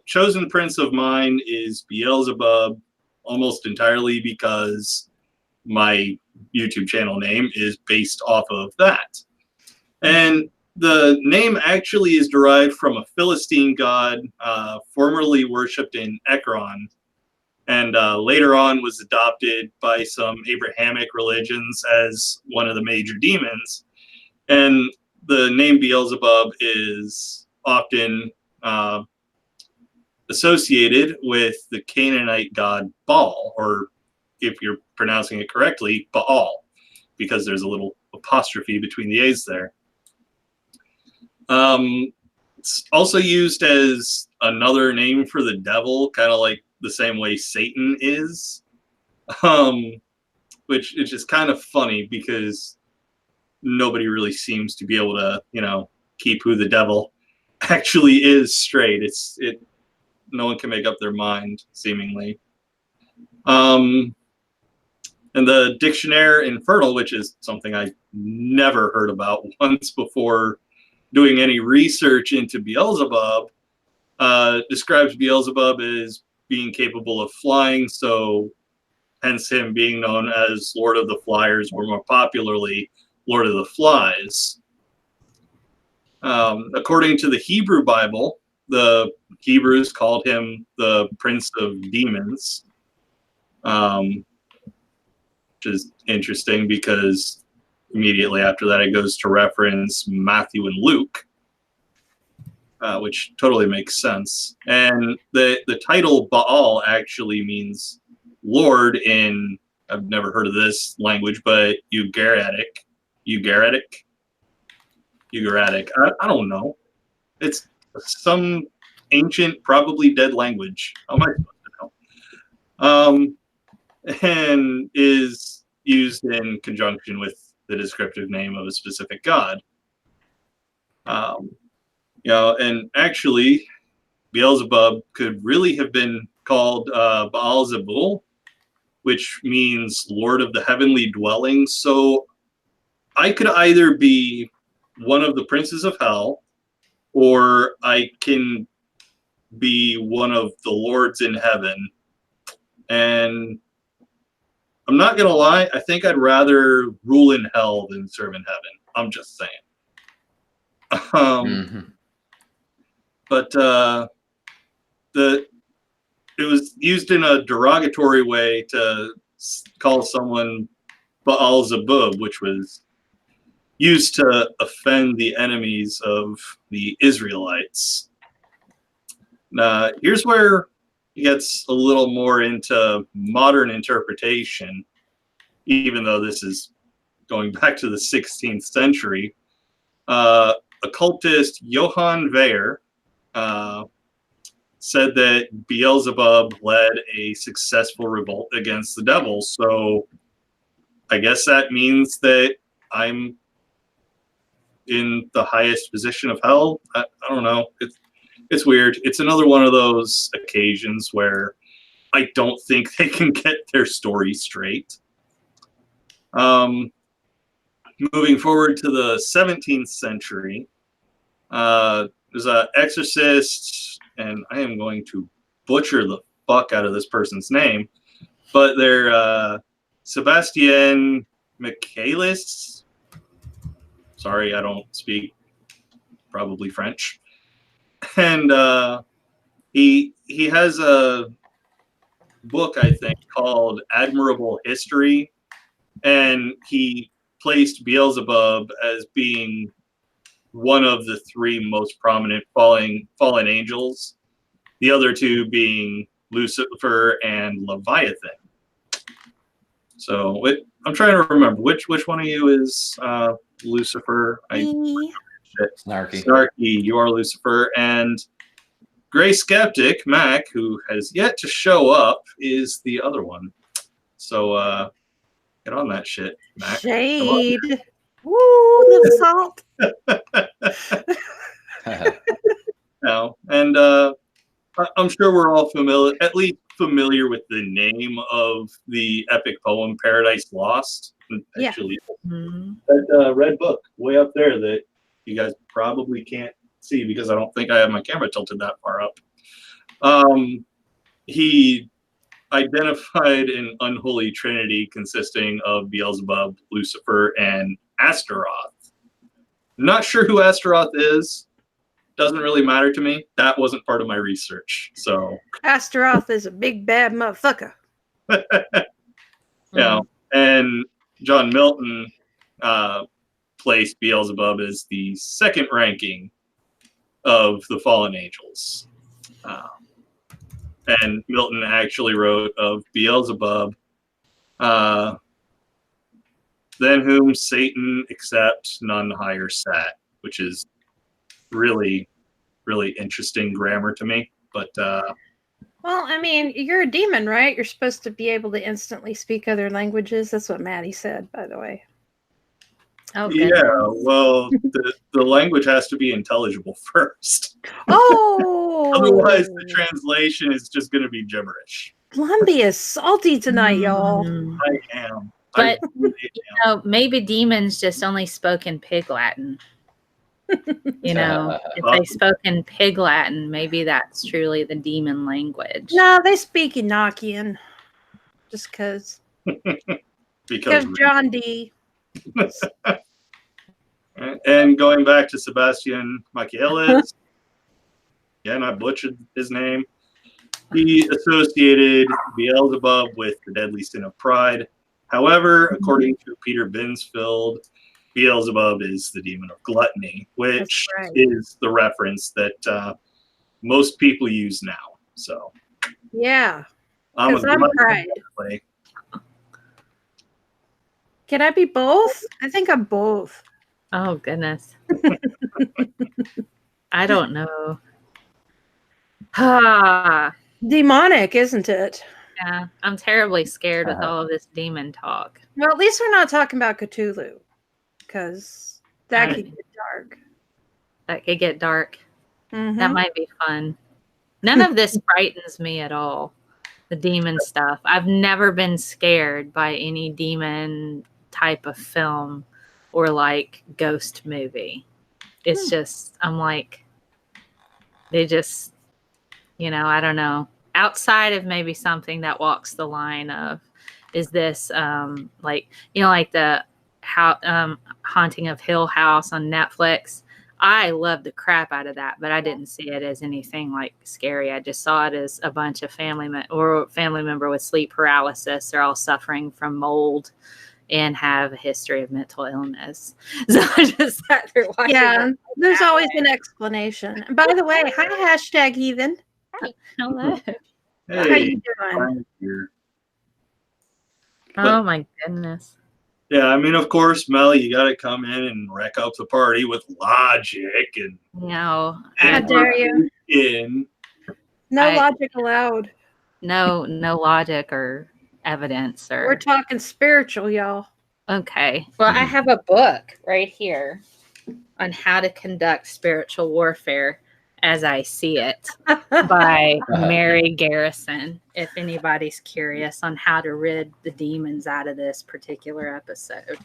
chosen prince of mine is Beelzebub, almost entirely because my YouTube channel name is based off of that. And the name actually is derived from a Philistine god formerly worshipped in Ekron, and later on was adopted by some Abrahamic religions as one of the major demons. And the name Beelzebub is often associated with the Canaanite god Baal, or if you're pronouncing it correctly, Baal, because there's a little apostrophe between the A's there. It's also used as another name for the devil, kind of like the same way Satan is, which is just kind of funny because nobody really seems to be able to, keep who the devil actually is straight. No one can make up their mind, seemingly. And the Dictionnaire Infernal, which is something I never heard about once before doing any research into Beelzebub, describes Beelzebub as being capable of flying, so hence him being known as Lord of the Flyers, or more popularly, Lord of the Flies. According to the Hebrew Bible, the Hebrews called him the Prince of Demons, which is interesting because immediately after that it goes to reference Matthew and Luke, which totally makes sense. And the title Baal actually means Lord in, I've never heard of this language, but Ugaritic. I don't know. It's some ancient, probably dead language. How am I supposed to know? And is used in conjunction with the descriptive name of a specific god. And actually, Beelzebub could really have been called Beelzebul, which means Lord of the Heavenly Dwellings. So I could either be one of the princes of hell, or I can be one of the lords in heaven. And I'm not going to lie, I think I'd rather rule in hell than serve in heaven. I'm just saying. But it was used in a derogatory way to call someone Beelzebub, which was used to offend the enemies of the Israelites. Now, here's where it gets a little more into modern interpretation, even though this is going back to the 16th century. Occultist Johann Weyer said that Beelzebub led a successful revolt against the devil. So I guess that means that I'm in the highest position of hell. I don't know. It's weird. It's another one of those occasions where I don't think they can get their story straight. Moving forward to the 17th century, there's an exorcist, and I am going to butcher the fuck out of this person's name, but they're Sebastian Michaelis. Sorry, I don't speak probably French. And he has a book, I think, called Admirable History, and he placed Beelzebub as being one of the three most prominent fallen angels, the other two being Lucifer and Leviathan. So I'm trying to remember which one of you is Lucifer. Snarky, you are Lucifer, and Gray Skeptic Mac, who has yet to show up, is the other one. So get on that shit, Mac. Shade. Woo, the salt. No, and I'm sure we're all at least familiar with the name of the epic poem Paradise Lost. Actually, that red book way up there that you guys probably can't see because I don't think I have my camera tilted that far up. He identified an unholy trinity consisting of Beelzebub, Lucifer, and Astaroth. Not sure who Astaroth is. Doesn't really matter to me. That wasn't part of my research. So Astaroth is a big bad motherfucker. yeah, and John Milton placed Beelzebub as the second ranking of the fallen angels. And Milton actually wrote of Beelzebub, than whom Satan except none higher sat, which is really, really interesting grammar to me. But Well, I mean, you're a demon, right? You're supposed to be able to instantly speak other languages. That's what Maddie said, by the way. Oh, yeah, goodness. well, the language has to be intelligible first. Oh! Otherwise, the translation is just going to be gibberish. Lumbee is salty tonight, y'all. Mm. I am. But, I really am. maybe demons just only spoke in Pig Latin. If they spoke in Pig Latin, maybe that's truly the demon language. No, they speak Enochian. Just because. Because John D. And going back to Sebastian Michaelis, again, I butchered his name. He associated Beelzebub with the deadly sin of pride. However, according to Peter Binsfeld, Beelzebub is the demon of gluttony, which is the reference that most people use now. So, yeah, I'm pride. Can I be both? I think I'm both. Oh, goodness. I don't know. Demonic, isn't it? Yeah, I'm terribly scared with all of this demon talk. Well, at least we're not talking about Cthulhu, because that could get dark. That could get dark. Mm-hmm. That might be fun. None of this frightens me at all. The demon stuff. I've never been scared by any demon type of film or like ghost movie. It's just, I'm like, they just, I don't know. Outside of maybe something that walks the line of, is this like the Haunting of Hill House on Netflix? I loved the crap out of that, but I didn't see it as anything like scary. I just saw it as a bunch of family member with sleep paralysis. They're all suffering from mold and have a history of mental illness. So I just sat there watching. Yeah, there's always an explanation. And by the way, hi, #heathen. Hi. Hello. Hey, how you doing? Oh my goodness. Yeah, I mean, of course, Melly, you got to come in and wreck up the party with logic and. No. How dare you? No logic allowed. No logic or evidence or. We're talking spiritual, y'all. Okay. Well, I have a book right here on how to conduct spiritual warfare as I see it by Mary Garrison, if anybody's curious on how to rid the demons out of this particular episode.